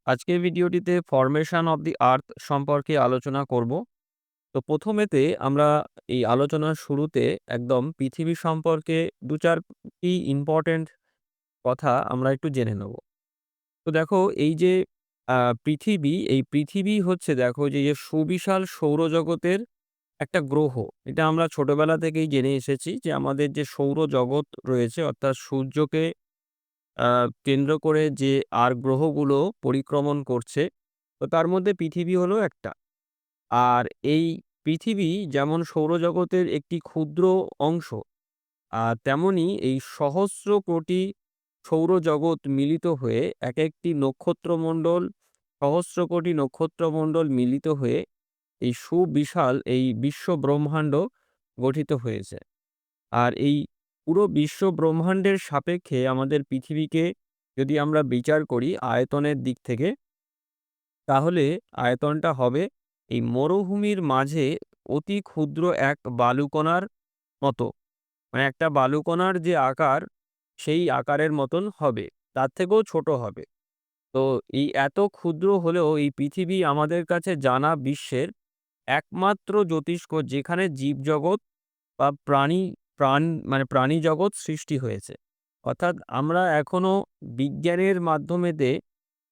আজকের ভিডিওটিতে formation of the আর্থ সম্পর্কে আলোচনা করব। তো প্রথমেতে আমরা এই আলোচনার শুরুতে একদম পৃথিবী সম্পর্কে ২-৪টি ইম্পোর্টেন্ট কথা আমরা একটু জেনে নেব। তো দেখো এই যে পৃথিবী, এই পৃথিবী হচ্ছে দেখো যে সুবিশাল সৌরজগতের একটা গ্রহ। এটা আমরা ছোটবেলা থেকেই জেনে এসেছি যে আমাদের যে সৌরজগৎ রয়েছে অর্থাৎ সূর্যকে আ কেন্দ্র করে যে গ্রহগুলো পরিক্রমণ করছে, তো তার মধ্যে পৃথিবী হলো একটা। আর এই পৃথিবী যেমন সৌরজগতের একটি ক্ষুদ্র অংশ, তেমনি এই সহস্র কোটি সৌরজগৎ মিলিত হয়ে একেকটি নক্ষত্রমণ্ডল, সহস্র কোটি নক্ষত্রমণ্ডল মিলিত হয়ে এই সুবিশাল এই বিশ্ব ব্রহ্মাণ্ড গঠিত হয়েছে। আর এই পুরো বিশ্ব ব্রহ্মাণ্ডের সাপেক্ষে আমাদের পৃথিবীকে যদি আমরা বিচার করি আয়তনের দিক থেকে, তাহলে আয়তনটা হবে এই মরুভূমির মাঝে অতি ক্ষুদ্র এক বালুকণার মতো। মানে একটা বালুকণার যে আকার, সেই আকারের মতন হবে। তার থেকেও ছোট হবে। তো এই এত ক্ষুদ্র হলেও এই পৃথিবী আমাদের কাছে জানা বিশ্বের একমাত্র জ্যোতিষ্ক যেখানে জীবজগৎ বা প্রাণ মানে প্রাণী জগৎ সৃষ্টি হয়েছে। অর্থাৎ আমরা এখনো বিজ্ঞানের মাধ্যমেতে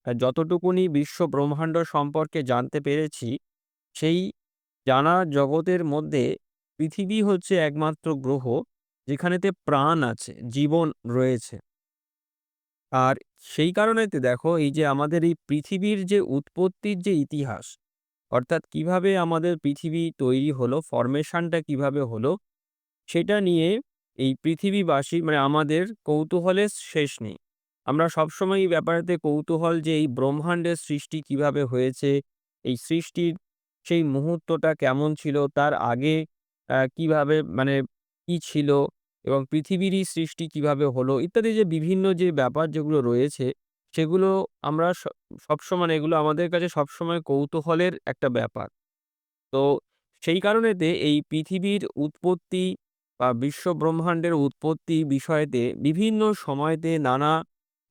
যতটুকুনি বিশ্ব ব্রহ্মাণ্ড সম্পর্কে জানতে পেরেছি, সেই জানা জগতের মধ্যে পৃথিবী হচ্ছে একমাত্র গ্রহ যেখানেতে প্রাণ আছে, জীবন রয়েছে। আর সেই কারণেতে দেখো এই যে আমাদের এই পৃথিবীর যে উৎপত্তির যে ইতিহাস, অর্থাৎ কিভাবে আমাদের পৃথিবী তৈরি হলো, ফরমেশনটা কিভাবে হলো, সেটা নিয়ে এই পৃথিবীবাসী মানে আমাদের কৌতূহলের শেষ নেই। আমরা সবসময় এই ব্যাপারেতে কৌতূহল যে এই ব্রহ্মাণ্ডের সৃষ্টি কিভাবে হয়েছে, এই সৃষ্টির সেই মুহূর্তটা কেমন ছিল, তার আগে কিভাবে মানে কি ছিল এবং পৃথিবীরই সৃষ্টি কিভাবে হলো ইত্যাদি যে বিভিন্ন যে ব্যাপার যেগুলো রয়েছে, সেগুলো আমরা সবসময় মানে এগুলো আমাদের কাছে সবসময় কৌতূহলের একটা ব্যাপার। তো সেই কারণেতে এই পৃথিবীর উৎপত্তি বা বিশ্ব ব্রহ্মাণ্ডের উৎপত্তি বিষয়েতে বিভিন্ন সময়তে নানা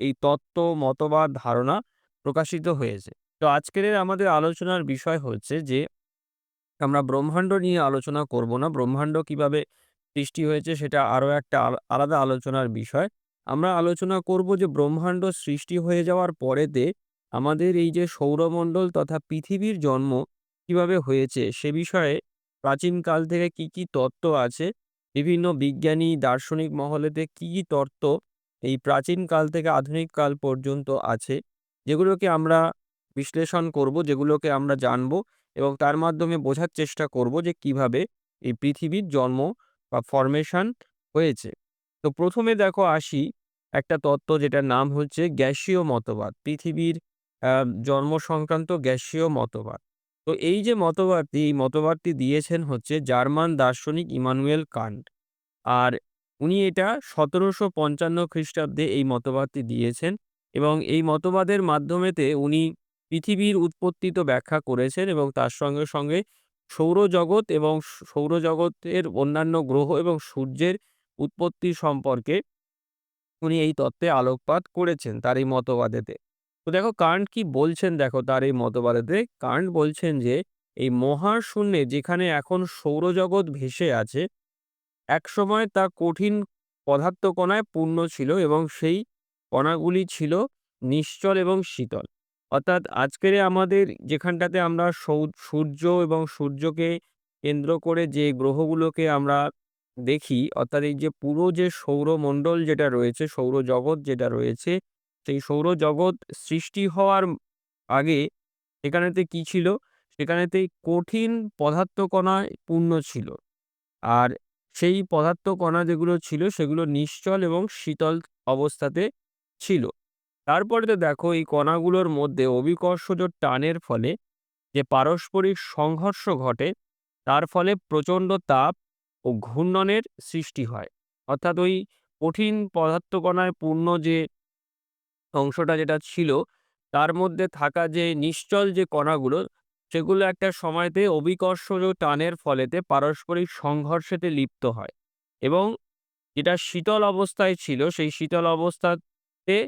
এই তত্ত্ব, মতবাদ, ধারণা প্রকাশিত হয়েছে। তো আজকের আমাদের আলোচনার বিষয় হচ্ছে যে আমরা ব্রহ্মাণ্ড নিয়ে আলোচনা করব না। ব্রহ্মাণ্ড কিভাবে সৃষ্টি হয়েছে সেটা আরো একটা আলাদা আলোচনার বিষয়। আমরা আলোচনা করব যে ব্রহ্মাণ্ড সৃষ্টি হয়ে যাওয়ার পরেতে আমাদের এই যে সৌরমণ্ডল তথা পৃথিবীর জন্ম কিভাবে হয়েছে সে বিষয়ে প্রাচীনকাল থেকে কি তত্ত্ব আছে, বিভিন্ন বিজ্ঞানী দার্শনিক মহলেতে কি তত্ত্ব এই প্রাচীনকাল থেকে আধুনিক কাল পর্যন্ত আছে, যেগুলোকে আমরা বিশ্লেষণ করব, যেগুলোকে আমরা জানব এবং তার মাধ্যমে বোঝার চেষ্টা করব যে কিভাবে এই পৃথিবীর জন্ম বা ফরমেশন হয়েছে। তো প্রথমে দেখো আসি একটা তত্ত্ব যেটার নাম হচ্ছে গ্যাসীয় মতবাদ। পৃথিবীর জন্ম সংক্রান্ত গ্যাসীয় মতবাদ। তো এই যে মতবাদটি, এই মতবাদটি দিয়েছেন হচ্ছে জার্মান দার্শনিক ইমানুয়েল কান্ট। আর উনি এটা ১৭৫৫ খ্রিস্টাব্দে এই মতবাদটি দিয়েছেন এবং এই মতবাদের মাধ্যমেতে উনি পৃথিবীর উৎপত্তি তো ব্যাখ্যা করেছেন এবং তার সঙ্গে, সঙ্গে সৌরজগৎ এবং সৌরজগতের অন্যান্য গ্রহ এবং সূর্যের উৎপত্তি সম্পর্কে উনি এই তত্ত্বে আলোকপাত করেছেন তার এই মতবাদেতে। তো দেখো কান্ট কি বলছেন, দেখো তার এই মতবাদেতে কান্ট বলছেন যে এই মহাশূন্যে যেখানে এখন সৌরজগৎ ভেসে আছে, একসময় তা কঠিন পদার্থ কণায় পূর্ণ ছিল এবং সেই কণাগুলি ছিল নিশ্চল এবং শীতল। অর্থাৎ আজকের আমাদের যেখানটাতে আমরা সূর্য এবং সূর্যকে কেন্দ্র করে যে গ্রহগুলোকে আমরা দেখি, অর্থাৎ এই যে পুরো যে সৌরমণ্ডল যেটা রয়েছে, সৌরজগৎ যেটা রয়েছে, সেই সৌরজগৎ সৃষ্টি হওয়ার আগে সেখানেতে কি ছিল? সেখানেতে কঠিন পদার্থ কণায় পূর্ণ ছিল। আর সেই পদার্থ কণা যেগুলো ছিল সেগুলো নিশ্চল এবং শীতল অবস্থাতে ছিল। তারপরে তো দেখো এই কণাগুলোর মধ্যে অভিকর্ষজ টানের ফলে যে পারস্পরিক সংঘর্ষ ঘটে, তার ফলে প্রচণ্ড তাপ ও ঘূর্ণনের সৃষ্টি হয়। অর্থাৎ ওই কঠিন পদার্থ কণায় পূর্ণ যে অংশটা যেটা ছিল, তার মধ্যে থাকা যে নিশ্চল যে কণাগুলো, সেগুলো একটা সময়তে অভিকর্ষজ টানের ফলেতে পারস্পরিক সংঘর্ষেতে লিপ্ত হয় এবং যেটা শীতল অবস্থায় ছিল, সেই শীতল অবস্থাতে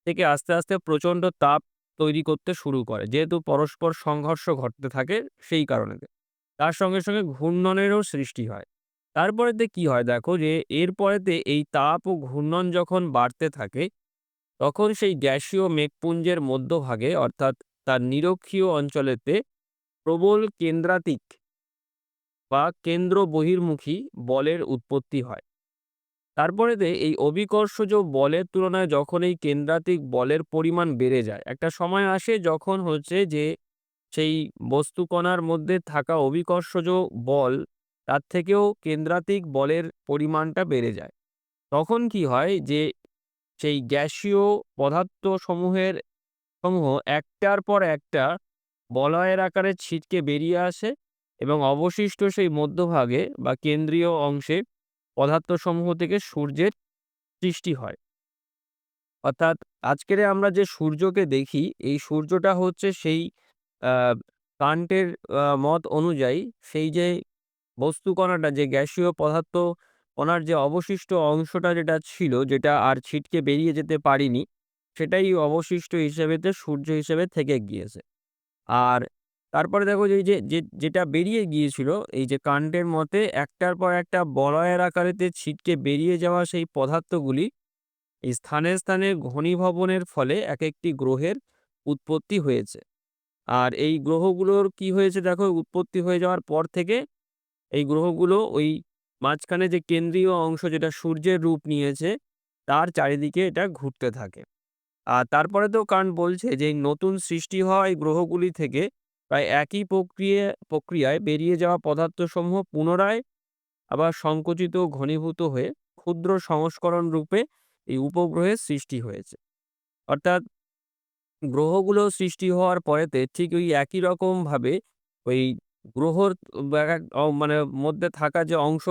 থেকে আস্তে, আস্তে প্রচণ্ড তাপ তৈরি করতে শুরু করে। যেহেতু পরস্পর সংঘর্ষ ঘটতে থাকে সেই কারণে। তার সঙ্গে ঘূর্ণনেরও সৃষ্টি হয়। তারপরেতে কি হয় দেখো যে এরপরেতে এই তাপ ও ঘূর্ণন যখন বাড়তে থাকে, তখন সেই গ্যাসীয় মেঘপুঞ্জের মধ্যভাগে অর্থাৎ তার নিরক্ষীয় অঞ্চলেতে প্রবল কেন্দ্রাতিক বা কেন্দ্র বহির্মুখী বলের উৎপত্তি হয়। তারপরেতে এই অভিকর্ষজ বলের তুলনায় যখন এই কেন্দ্রাতিক বলের পরিমাণ বেড়ে যায়, একটা সময় আসে যখন হচ্ছে যে সেই বস্তুকণার মধ্যে থাকা অভিকর্ষজ বল তার থেকেও কেন্দ্রাতিক বলের পরিমাণটা বেড়ে যায়। তখন কি হয় যে সেই গ্যাসীয় সমূহ একটার পর একটা বলয়ের আকারে ছিটকে বেরিয়ে আসে এবং অবশিষ্ট সেই মধ্যভাগে বা কেন্দ্রীয় অংশে পদার্থসমূহ থেকে সূর্যের সৃষ্টি হয়। অর্থাৎ আজকের আমরা যে সূর্যকে দেখি, এই সূর্যটা হচ্ছে সেই আ কান্টের মত অনুযায়ী সেই যে বস্তুকণাটা যে গ্যাসীয় পদার্থ কণার যে অবশিষ্ট অংশটা যেটা ছিল, যেটা আর ছিটকে বেরিয়ে যেতে পারেনি, সেটাই অবশিষ্ট হিসেবেতে সূর্য হিসেবে থেকে গিয়েছে। আর তারপরে দেখো যে এই যেটা বেরিয়ে গিয়েছিল, এই যে কান্টের মতে একটার পর একটা বলয়ের আকারেতে ছিটকে বেরিয়ে যাওয়া সেই পদার্থগুলি এই স্থানে ঘনীভবনের ফলে একেকটি গ্রহের উৎপত্তি হয়েছে। আর এই গ্রহগুলোর কি হয়েছে দেখো, উৎপত্তি হয়ে যাওয়ার পর থেকে এই গ্রহগুলো ওই মাঝখানে যে কেন্দ্রীয় অংশ যেটা সূর্যের রূপ নিয়েছে, তার চারিদিকে এটা ঘুরতে থাকে। আর তারপরে তো কারণ বলছে যে এই নতুন সৃষ্টি হওয়া এই গ্রহগুলি থেকে প্রায় একই প্রক্রিয়ায় বেরিয়ে যাওয়া পদার্থসমূহ পুনরায় আবার সংকুচিত ও ঘনীভূত হয়ে ক্ষুদ্র সংস্করণ রূপে এই উপগ্রহের সৃষ্টি হয়েছে। অর্থাৎ গ্রহগুলো সৃষ্টি হওয়ার পরেতে ঠিক ওই একই রকমভাবে ওই গ্রহর মানে মধ্যে থাকা যে অংশ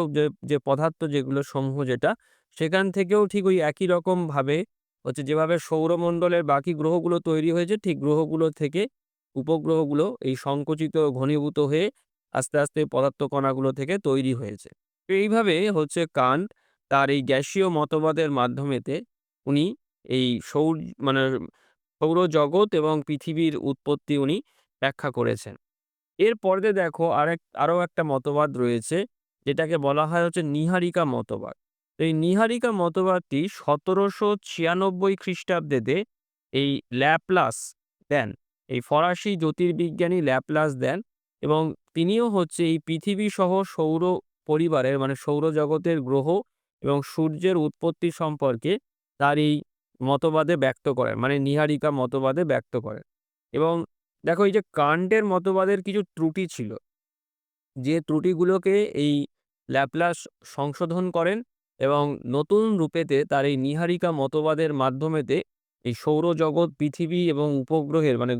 যে পদার্থ যেগুলো সমূহ যেটা, সেখান থেকেও ঠিক ওই একই রকমভাবে হচ্ছে যেভাবে সৌরমণ্ডলের বাকি গ্রহগুলো তৈরি হয়েছে, ঠিক গ্রহগুলো থেকে উপগ্রহগুলো এই সংকুচিত ঘনীভূত হয়ে আস্তে পদার্থ কণাগুলো থেকে তৈরি হয়েছে। তো এইভাবে হচ্ছে কান্ট তার এই গ্যাসীয় মতবাদের মাধ্যমেতে উনি এই মানে সৌরজগৎ এবং পৃথিবীর উৎপত্তি উনি ব্যাখ্যা করেছেন। এরপরে দেখো আরো একটা মতবাদ রয়েছে, যেটাকে বলা হয় হচ্ছে নীহারিকা মতবাদ। তো এই নীহারিকা মতবাদটি ১৭৯৬ খ্রিস্টাব্দে এই ল্যাপ্লাস দেন। এই ফরাসি জ্যোতির্বিজ্ঞানী ল্যাপ্লাস দেন এবং তিনিও হচ্ছে এই পৃথিবী সহ সৌর পরিবারের মানে সৌরজগতের গ্রহ এবং সূর্যের উৎপত্তি সম্পর্কে তার এই মতবাদে ব্যক্ত করেন। মানে নীহারিকা মতবাদে ব্যক্ত করেন। এবং দেখো এই যে কান্টের মতবাদের কিছু ত্রুটি ছিল, যে ত্রুটিগুলোকে এই ল্যাপ্লাস সংশোধন করেন এবং নতুন রূপেতে তার এই নীহারিকা মতবাদের মাধ্যমেতে এই সৌরজগৎ, পৃথিবী এবং উপগ্রহের মানে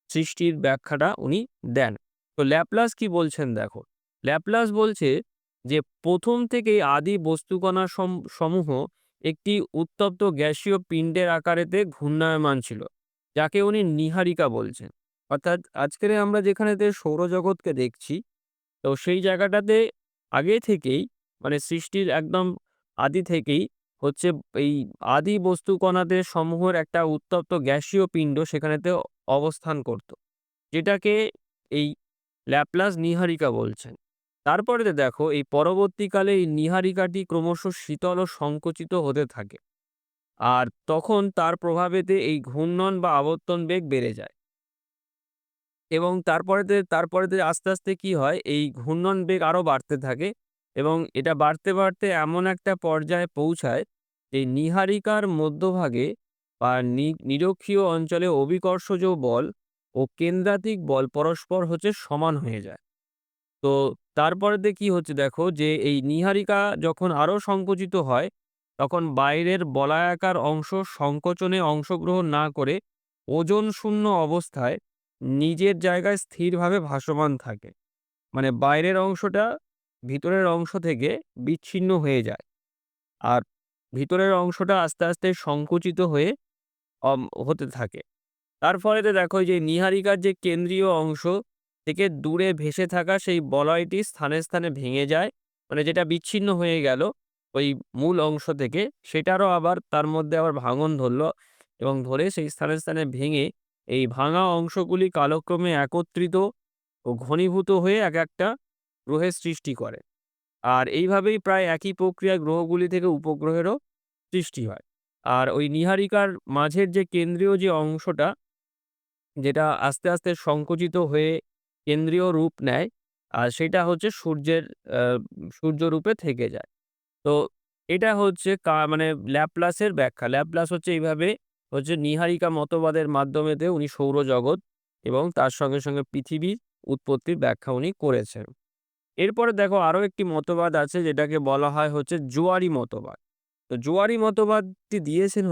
সৃষ্টির ব্যাখ্যাটা উনি দেন। তো ল্যাপ্লাস কি বলছেন দেখো। ল্যাপ্লাস বলছে যে প্রথম থেকেই আদি বস্তুকণা সমূহ একটি উত্তপ্ত গ্যাসীয় পিণ্ডের আকারেতে ঘূর্ণায়মান ছিল, যাকে উনি নীহারিকা বলছেন। অর্থাৎ আজকের আমরা যেখানেতে সৌরজগৎকে দেখছি, তো সেই জায়গাটাতে আগে থেকেই মানে সৃষ্টির একদম আদি থেকেই হচ্ছে এই আদি বস্তু কণাদের সমূহের একটা উত্তপ্ত গ্যাসীয় পিণ্ড সেখানেতে অবস্থান করত, যেটাকে এই ল্যাপ্লাস নীহারিকা বলছেন। তারপরে দেখো এই পরবর্তীকালে এই নীহারিকাটি ক্রমশ শীতল ও সংকুচিত হতে থাকে। আর তখন তার প্রভাবেতে এই ঘূর্ণন বা আবর্তন বেগ বেড়ে যায় এবং তারপরেতে আস্তে কি হয়, এই ঘূর্ণন বেগ আরো বাড়তে থাকে এবং এটা বাড়তে এমন একটা পর্যায়ে পৌঁছায় যে নীহারিকার মধ্যভাগে বা নিরক্ষীয় অঞ্চলে অভিকর্ষজ বল ও কেন্দ্রাতিক বল পরস্পর হচ্ছে সমান হয়ে যায়। তো তারপরেতে কি হচ্ছে দেখো যে এই নীহারিকা যখন আরো সংকুচিত হয়, তখন বাইরের বলয়াকার অংশ সংকোচনে অংশগ্রহণ না করে ওজন শূন্য অবস্থায় নিজের জায়গায় স্থিরভাবে ভাসমান থাকে। মানে বাইরের অংশটা ভিতরের অংশ থেকে বিচ্ছিন্ন হয়ে যায়। আর ভিতরের অংশটা আস্তে সংকুচিত হয়ে হতে থাকে। তার ফলেতে দেখো যে নীহারিকার যে কেন্দ্রীয় অংশ থেকে দূরে ভেসে থাকা সেই বলয়টি স্থানে ভেঙে যায়। মানে যেটা বিচ্ছিন্ন হয়ে গেল ওই মূল অংশ থেকে, সেটারও আবার তার মধ্যে আবার ভাঙন ধরল এবং ধরে সেই স্থানে ভেঙে এই ভাঙা অংশগুলি কালক্রমে একত্রিত ও ঘনীভূত হয়ে একটা গ্রহের সৃষ্টি করে। আর এইভাবেই প্রায় একই প্রক্রিয়ায় গ্রহগুলি থেকে উপগ্রহেরও সৃষ্টি হয়। আর ওই নীহারিকার মাঝের যে কেন্দ্রীয় যে অংশটা, যেটা আস্তে, আস্তে সংকুচিত হয়ে কেন্দ্রীয় রূপ নেয়, আর সেটা হচ্ছে আ সূর্যরূপে থেকে যায়। তো এটা হচ্ছে মানে ল্যাপ্লাসের ব্যাখ্যা। ল্যাপ্লাস হচ্ছে এইভাবে নীহারিকা মতবাদের মাধ্যমেতে উনি সৌরজগৎ এবং তার সঙ্গে, সঙ্গে পৃথিবীর উৎপত্তির ব্যাখ্যা উনি করেছেন। এরপরে দেখো আরো একটি মতবাদ আছে যেটাকে বলা হয় জোয়ারি মতবাদ। তো জোয়ারি মতবাদটি দিয়েছেন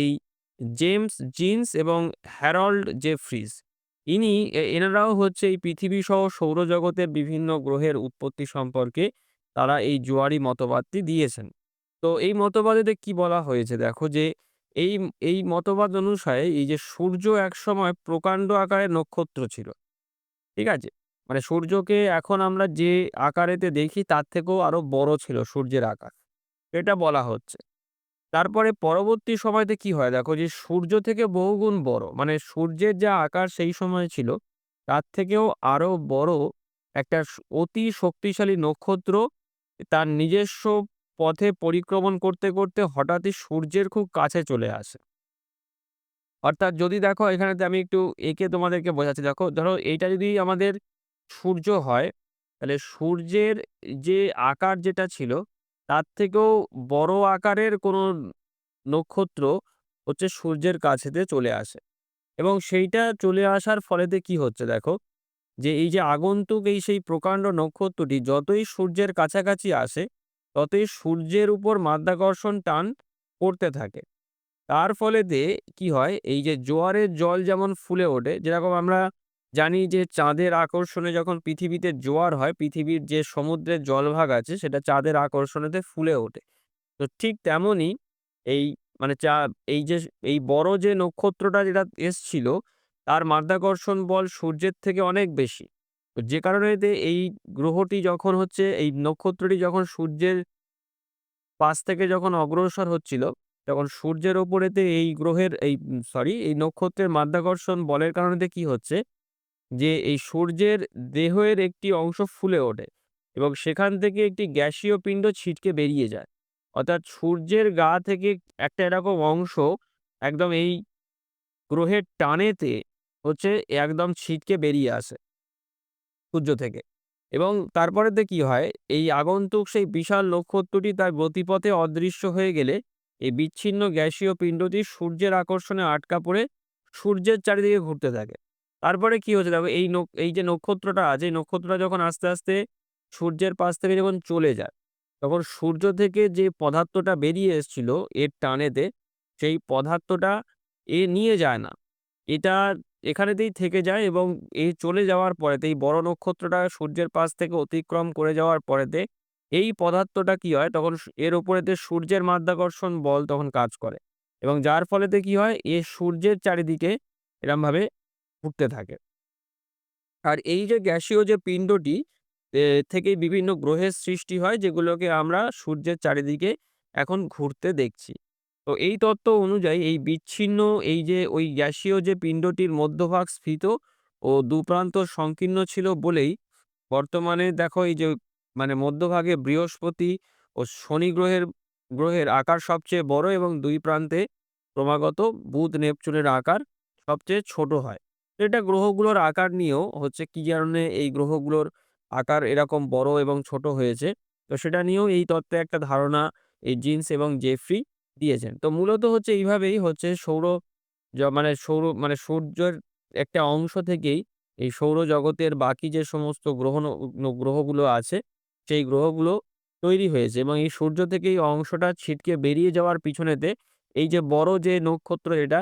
এই জেমস জিন্স এবং হ্যারল্ড জেফ্রিজ। এনারাও এই পৃথিবী সহ সৌরজগতের বিভিন্ন গ্রহের উৎপত্তি সম্পর্কে তারা এই জোয়ারি মতবাদটি দিয়েছেন। তো এই মতবাদেতে কি বলা হয়েছে দেখো যে এই এই মতবাদ অনুসারে এই যে সূর্য একসময় প্রকাণ্ড আকারের নক্ষত্র ছিল। ঠিক আছে? মানে সূর্যকে এখন আমরা যে আকারেতে দেখি তার থেকেও আরো বড় ছিল সূর্যের আকার। এটা বলা হচ্ছে। তারপরে পরবর্তী সময়তে কি হয় দেখো যে সূর্য থেকে বহুগুণ বড়। মানে সূর্যের যা আকার সেই সময় ছিল তার থেকেও আরো বড় একটা অতি শক্তিশালী নক্ষত্র তার নিজস্ব পথে পরিক্রমণ করতে, করতে হঠাৎই সূর্যের খুব কাছে চলে আসে। অর্থাৎ যদি দেখো এখানেতে আমি একটু এঁকে তোমাদেরকে বোঝাচ্ছি। দেখো ধরো এইটা যদি আমাদের সূর্য হয়, তাহলে সূর্যের যে আকার যেটা ছিল তার থেকেও বড় আকারের কোনো নক্ষত্র সূর্যের কাছেতে চলে আসে। এবং সেইটা চলে আসার ফলেতে কি হচ্ছে দেখো, যে এই যে আগন্তুক সেই প্রকাণ্ড নক্ষত্রটি যতই সূর্যের কাছাকাছি আসে, ততই সূর্যের উপর মাধ্যাকর্ষণ টান পড়তে থাকে। তার ফলেতে কি হয়, এই যে জোয়ারের জল যেমন ফুলে ওঠে, যেরকম আমরা জানি যে চাঁদের আকর্ষণে যখন পৃথিবীতে জোয়ার হয়, পৃথিবীর যে সমুদ্রের জলভাগ আছে সেটা চাঁদের আকর্ষণেতে ফুলে ওঠে। তো ঠিক তেমনই এই মানে এই যে এই বড় যে নক্ষত্রটা যেটা এসছিল, তার মাধ্যাকর্ষণ বল সূর্যের থেকে অনেক বেশি। তো যে কারণেতে এই গ্রহটি যখন এই নক্ষত্রটি যখন সূর্যের পাশ থেকে যখন অগ্রসর হচ্ছিল, তখন সূর্যের ওপরেতে এই গ্রহের এই নক্ষত্রের মাধ্যাকর্ষণ বলের কারণেতে কি হচ্ছে, যে এই সূর্যের দেহের একটি অংশ ফুলে ওঠে এবং সেখান থেকে একটি গ্যাসীয় পিণ্ড ছিটকে বেরিয়ে যায়। অর্থাৎ সূর্যের গা থেকে একটা এরকম অংশ একদম এই গ্রহের টানেতে হচ্ছে একদম ছিটকে বেরিয়ে আসে সূর্য থেকে। এবং তারপরেতে কি হয়, এই আগন্তুক সেই বিশাল নক্ষত্রটি তার গতিপথে অদৃশ্য হয়ে গেলে এই বিচ্ছিন্ন গ্যাসীয় পিণ্ডটি সূর্যের আকর্ষণে আটকা পড়ে সূর্যের চারিদিকে ঘুরতে থাকে। তারপরে কি হচ্ছে দেখো, এই যে নক্ষত্রটা আছে, এই নক্ষত্রটা যখন আস্তে, আস্তে সূর্যের পাশ থেকে যখন চলে যায়, তখন সূর্য থেকে যে পদার্থটা বেরিয়ে এসছিল এর টানেতে, সেই পদার্থটা নিয়ে যায় না। এটা এখানেতেই থেকে যায় এবং এই চলে যাওয়ার পরেতে এই বড় নক্ষত্রটা সূর্যের পাশ থেকে অতিক্রম করে যাওয়ার পরেতে এই পদার্থটা কি হয়, তখন এর উপরেতে সূর্যের মাধ্যাকর্ষণ বল তখন কাজ করে এবং যার ফলেতে কি হয়, এ সূর্যের চারিদিকে এরমভাবে ঘুরতে থাকে। আর এই যে গ্যাসীয় যে পিণ্ডটি থেকেই বিভিন্ন গ্রহের সৃষ্টি হয়, যেগুলোকে আমরা সূর্যের চারিদিকে এখন ঘুরতে দেখছি। তো এই তত্ত্ব অনুযায়ী এই বিচ্ছিন্ন এই যে ওই গ্যাসীয় যে পিণ্ডটির মধ্যভাগ স্ফীত ও দুপ্রান্ত সংকীর্ণ ছিল বলেই বর্তমানে দেখো এই যে মানে মধ্যভাগে বৃহস্পতি ও শনি গ্রহের আকার সবচেয়ে বড় এবং দুই প্রান্তে ক্রমাগত বুধ নেপচুনের আকার সবচেয়ে ছোট হয়। এটা গ্রহগুলোর আকার নিয়েও কি কারণে এই গ্রহগুলোর আকার এরকম বড় এবং ছোট হয়েছে, তো সেটা নিয়েও এই তত্ত্বে একটা ধারণা এই জিন্স এবং জেফ্রি দিয়েছেন। তো মূলত এইভাবেই মানে সূর্যের একটা অংশ থেকেই এই সৌরজগতের বাকি যে সমস্ত গ্রহগুলো আছে, সেই গ্রহগুলো তৈরি হয়েছে এবং এই সূর্য থেকে এই অংশটা ছিটকে বেরিয়ে যাওয়ার পিছনেতে এই যে বড় যে নক্ষত্র যেটা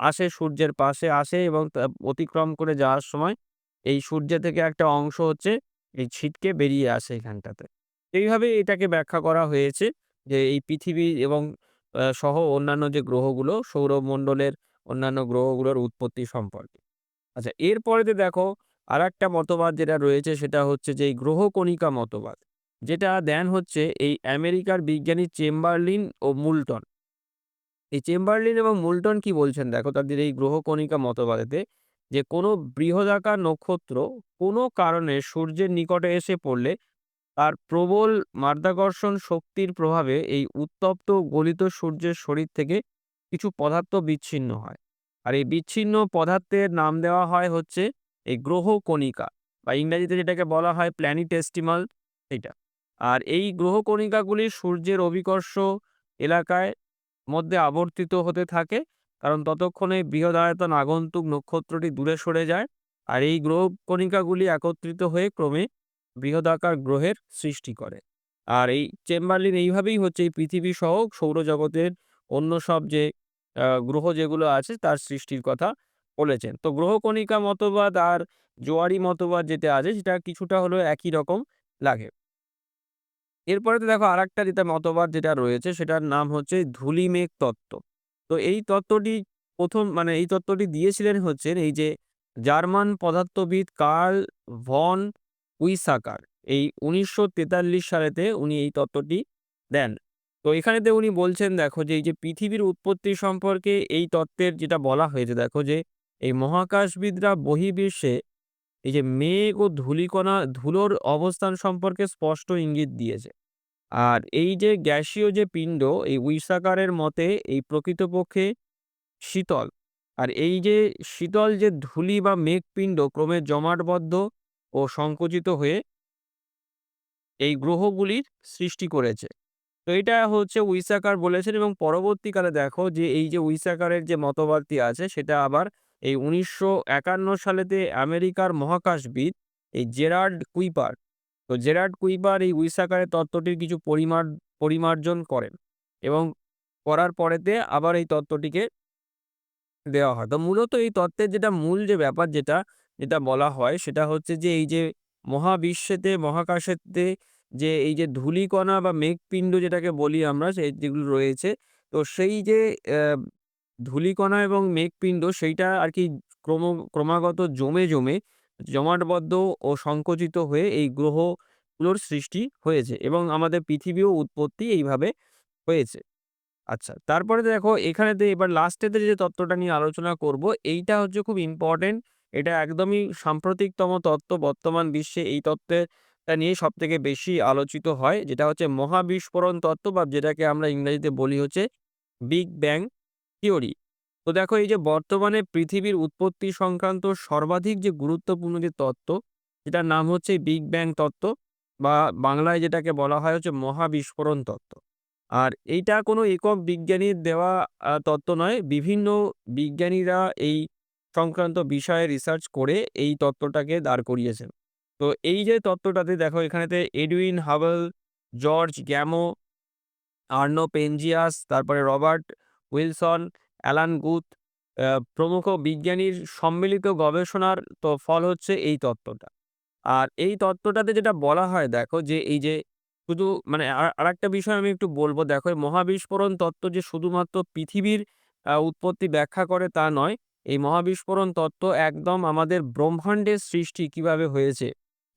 আসে সূর্যের পাশে আসে এবং তা অতিক্রম করে যাওয়ার সময় এই সূর্য থেকে একটা অংশ এই ছিটকে বেরিয়ে আসে এখানটাতে। এইভাবে এটাকে ব্যাখ্যা করা হয়েছে যে এই পৃথিবী এবং সহ অন্যান্য যে গ্রহগুলো সৌরমণ্ডলের অন্যান্য গ্রহগুলোর উৎপত্তি সম্পর্কে। আচ্ছা, এরপরেতে দেখো আরেকটা মতবাদ যেটা রয়েছে সেটা হচ্ছে যে এই গ্রহকণিকা মতবাদ। যেটা দেন এই আমেরিকার বিজ্ঞানী চেম্বারলিন ও মুল্টন। এই চেম্বারলিন এবং মুল্টন কি বলছেন দেখো তাদের এই গ্রহকণিকা মতবাদেতে, যে কোনো বৃহদাকার নক্ষত্র কোনো কারণে সূর্যের নিকটে এসে পড়লে তার প্রবল মাধ্যাকর্ষণ শক্তির প্রভাবে এই উত্তপ্ত গলিত সূর্যের শরীর থেকে কিছু পদার্থ বিচ্ছিন্ন হয়। আর এই বিচ্ছিন্ন পদার্থের নাম দেওয়া হয় হচ্ছে এই গ্রহ কণিকা, বা ইংরেজিতে যেটাকে বলা হয় প্ল্যানিটেস্টিমাল, এটা। আর এই গ্রহ কণিকাগুলি সূর্যের অভিকর্ষ এলাকায় মধ্যে আবর্তিত হতে থাকে, কারণ ততক্ষণে বৃহদায়তন আগন্তুক নক্ষত্রটি দূরে সরে যায়। আর এই গ্রহ কণিকাগুলি একত্রিত হয়ে ক্রমে বৃহদাকার গ্রহের সৃষ্টি করে। আর এই চেম্বারলিন এইভাবেই হচ্ছে এই পৃথিবী সহ সৌরজগতের অন্য সব যে গ্রহ যেগুলো আছে তার সৃষ্টির কথা বলেছেন। তো গ্রহকণিকা মতবাদ আর জোয়ারি মতবাদ যেটা আছে সেটা কিছুটা হলেও একই রকম লাগে। এরপরে তো দেখো আরেকটা যেটা মতবাদ যেটা রয়েছে সেটার নাম হচ্ছে ধূলিমেঘ তত্ত্ব। তো এই তত্ত্বটি এই তত্ত্বটি দিয়েছিলেন হচ্ছেন এই যে জার্মান পদার্থবিদ কার্ল ভন উইসাকার। এই ১৯৪৩ সালেতে উনি এই তত্ত্বটি দেন। তো এখানেতে উনি বলছেন দেখো যে এই যে পৃথিবীর উৎপত্তি সম্পর্কে এই তত্ত্বের যেটা বলা হয়েছে দেখো যে এই মহাকাশবিদরা বহির্বিশ্বে এই যে মেঘ ও ধুলোর অবস্থান সম্পর্কে স্পষ্ট ইঙ্গিত দিয়েছে। আর এই যে গ্যাসীয় যে পিণ্ড, এই উইসাকারের মতে এই প্রকৃতপক্ষে শীতল। আর এই যে শীতল যে ধূলি বা মেঘপিণ্ড ক্রমে জমাটবদ্ধ ও সংকুচিত হয়ে এই গ্রহগুলির সৃষ্টি করেছে। তো এটা হচ্ছে উইসাকার বলেছেন, এবং পরবর্তীকালে দেখো যে এই যে উইসাকারের যে মতবাদটি আছে সেটা আবার এই ১৯৫১ সালেতে আমেরিকার মহাকাশবিদ এই জেরার্ড কুইপার, তো জেরার্ড কুইপার এই উইসাকারের তত্ত্বটির কিছু পরিমার্জন করেন, এবং করার পরেতে আবার এই তত্ত্বটিকে দেওয়া হয়। তো মূলত এই তত্ত্বের যেটা মূল যে ব্যাপার যেটা বলা হয় সেটা হচ্ছে যে এই যে মহাবিশ্বেতে মহাকাশেতে যে এই যে ধূলিকণা বা মেঘপিণ্ড যেটাকে বলি আমরা যেগুলো রয়েছে, তো সেই যে ধূলিকণা এবং মেঘপিণ্ড সেইটা আর কি ক্রমাগত জমে জমাটবদ্ধ ও সংকুচিত হয়ে এই গ্রহগুলোর সৃষ্টি হয়েছে, এবং আমাদের পৃথিবীও উৎপত্তি এইভাবে হয়েছে। আচ্ছা, তারপরে দেখো এখানেতে এবার লাস্টেতে যে তত্ত্বটা নিয়ে আলোচনা করব, এইটা হচ্ছে খুব ইম্পোর্টেন্ট। এটা একদমই সাম্প্রতিকতম তত্ত্ব। বর্তমান বিশ্বে এই তত্ত্বটা নিয়ে সবথেকে বেশি আলোচিত হয়। যেটা হচ্ছে মহাবিস্ফোরণ তত্ত্ব, বা যেটাকে আমরা ইংরেজিতে বলি হচ্ছে বিগ ব্যাং থিওরি। তো দেখো এই যে বর্তমানে পৃথিবীর উৎপত্তি সংক্রান্ত সর্বাধিক যে গুরুত্বপূর্ণ যে তত্ত্ব, যেটার নাম হচ্ছে বিগ ব্যাং তত্ত্ব, বা বাংলায় যেটাকে বলা হয় হচ্ছে মহাবিস্ফোরণ তত্ত্ব। আর এইটা কোনো একক বিজ্ঞানীর দেওয়া তত্ত্ব নয়। বিভিন্ন বিজ্ঞানীরা এই সংক্রান্ত বিষয়ে রিসার্চ করে এই তত্ত্বটাকে দাঁড় করিয়েছেন। তো এই যে তত্ত্বটাতে দেখো এখানেতে Edwin Hubble, George Gamow, Arno Penzias, তারপরে রবার্ট উইলসন, অ্যালান গুথ প্রমুখ বিজ্ঞানীর সম্মিলিত গবেষণার তো ফল হচ্ছে এই তত্ত্বটা। আর এই তত্ত্বটাতে যেটা বলা হয় দেখো যে এই যে শুধু আরেকটা বিষয় আমি একটু বলব, দেখো এই মহাবিস্ফোরণ তত্ত্ব যে শুধুমাত্র পৃথিবীর উৎপত্তি ব্যাখ্যা করে তা নয়। এই মহাবিস্ফোরণ তত্ত্ব একদম আমাদের ব্রহ্মাণ্ডের সৃষ্টি কিভাবে হয়েছে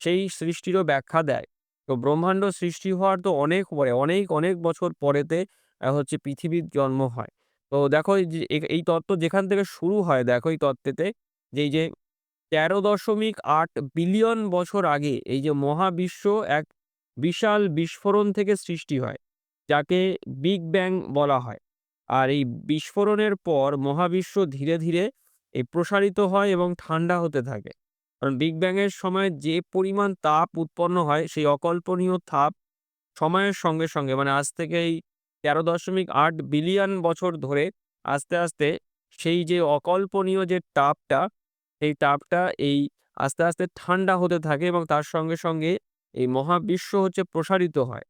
সেই সৃষ্টিরও ব্যাখ্যা দেয়। তো ব্রহ্মাণ্ড সৃষ্টি হওয়ার তো অনেক পরে, অনেক বছর পরেতে হচ্ছে পৃথিবীর জন্ম হয়। তো দেখো এই যে এই তত্ত্ব যেখান থেকে শুরু হয় দেখো এই তত্ত্বেতে যে এই যে ১৩.৮ বিলিয়ন বছর আগে এই যে মহাবিশ্ব এক বিশাল বিস্ফোরণ থেকে সৃষ্টি হয়, যাকে বিগ ব্যাং বলা হয়। আর এই বিস্ফোরণের পর মহাবিশ্ব ধীরে এই প্রসারিত হয় এবং ঠান্ডা হতে থাকে। কারণ বিগ ব্যাং এর সময় যে পরিমাণ তাপ উৎপন্ন হয় সেই অকল্পনীয় তাপ সময়ের সঙ্গে আজ থেকে এই ১৩.৮ বিলিয়ন বছর ধরে আস্তে সেই যে অকল্পনীয় যে তাপটা, সেই তাপটা এই আস্তে ঠান্ডা হতে থাকে, এবং তার সঙ্গে এই মহাবিশ্ব হচ্ছে প্রসারিত হয়।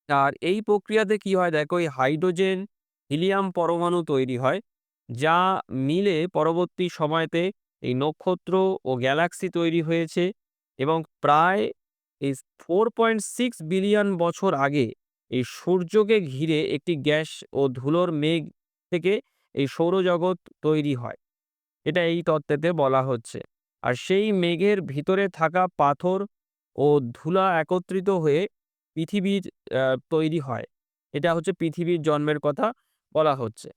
আর এই প্রক্রিয়াতে কি হয় দেখো এই হাইড্রোজেন, হিলিয়াম পরমাণু তৈরি হয়, যা মিলে পরবর্তী সময়তে এই নক্ষত্র ও গ্যালাক্সি তৈরি হয়েছে, এবং প্রায় এই 4.6 বিলিয়ন বছর আগে এই সূর্যকে ঘিরে একটি গ্যাস ও ধুলোর মেঘ থেকে এই সৌরজগৎ তৈরি হয়। এটা এই তত্ত্বেতে বলা হচ্ছে। আর সেই মেঘের ভিতরে থাকা পাথর ও ধুলা একত্রিত হয়ে পৃথিবীর তৈরি হয়। এটা হচ্ছে পৃথিবীর জন্মের কথা বলা হচ্ছে।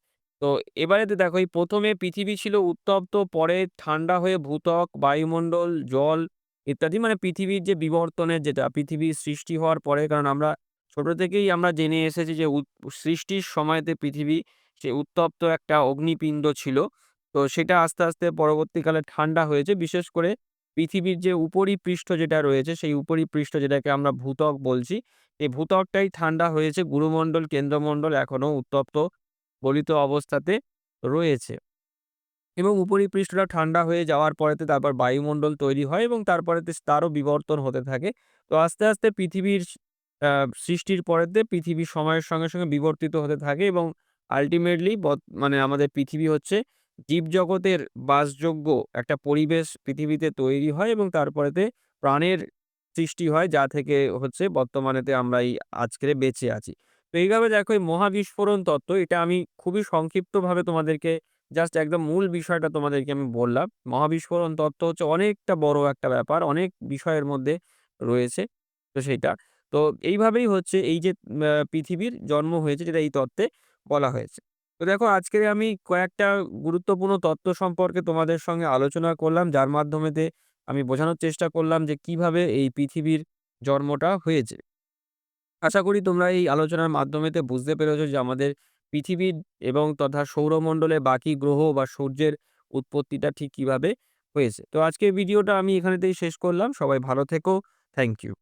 তো এবারেতে দেখো এই ১ম এ পৃথিবী ছিল উত্তপ্ত, পরে ঠান্ডা হয়ে ভূত্বক, বায়ুমণ্ডল, জল ইত্যাদি মানে পৃথিবীর যে বিবর্তনের যেটা পৃথিবীর সৃষ্টি হওয়ার পরে কারণ আমরা ছোট থেকেই আমরা জেনে এসেছি যে সৃষ্টির সময়তে পৃথিবী সে উত্তপ্ত একটা অগ্নিপিণ্ড ছিল। তো সেটা আস্তে, আস্তে পরবর্তীকালে ঠান্ডা হয়েছে। বিশেষ করে পৃথিবীর যে উপরিপৃষ্ঠ যেটা রয়েছে সেই উপরিপৃষ্ঠ যেটাকে আমরা ভূত্বক বলছি, এই ভূত্বকটাই ঠান্ডা হয়েছে। গুরুমণ্ডল, কেন্দ্রমণ্ডল এখনো উত্তপ্ত গলিত অবস্থাতে রয়েছে। এবং উপরিপৃষ্ঠটা ঠান্ডা হয়ে যাওয়ার পরেতে তারপর বায়ুমণ্ডল তৈরি হয় এবং তারপরেতে তারও বিবর্তন হতে থাকে। তো আস্তে, আস্তে পৃথিবীর আ সৃষ্টির পরেতে পৃথিবী সময়ের সঙ্গে, সঙ্গে বিবর্তিত হতে থাকে এবং আল্টিমেটলি মানে আমাদের পৃথিবী হচ্ছে জীবজগতের বাসযোগ্য একটা পরিবেশ পৃথিবীতে তৈরি হয় এবং তারপরেতে প্রাণের সৃষ্টি হয় যা থেকে হচ্ছে বর্তমানেতে আমরা এই আজকের বেঁচে আছি। তো এইভাবে দেখো এই মহাবিস্ফোরণ তত্ত্ব এটা আমি খুবই সংক্ষিপ্তভাবে তোমাদেরকে জাস্ট একদম মূল বিষয়টা তোমাদেরকে আমি বললাম। মহাবিস্ফোরণ তত্ত্ব হচ্ছে অনেকটা বড় একটা ব্যাপার। অনেক বিষয়ের মধ্যে রয়েছে। তো সেইটা। তো এইভাবেই হচ্ছে এই যে পৃথিবীর জন্ম হয়েছে যেটা এই তত্ত্বে বলা হয়েছে। তো দেখো আজকে আমি কয়েকটা গুরুত্বপূর্ণ তত্ত্ব সম্পর্কে তোমাদের সঙ্গে আলোচনা করলাম যার মাধ্যমেতে আমি বোঝানোর চেষ্টা করলাম যে কিভাবে এই পৃথিবীর জন্মটা হয়েছে। আশা করি তোমরা এই আলোচনার মাধ্যমেতে বুঝতে পেরেছো যে আমাদের পৃথিবীর এবং তথা সৌরমণ্ডলে বাকি গ্রহ বা সূর্যের উৎপত্তিটা ঠিক কিভাবে হয়েছে। তো আজকের ভিডিওটা আমি এখানেতেই শেষ করলাম। সবাই ভালো থেকো। Thank you.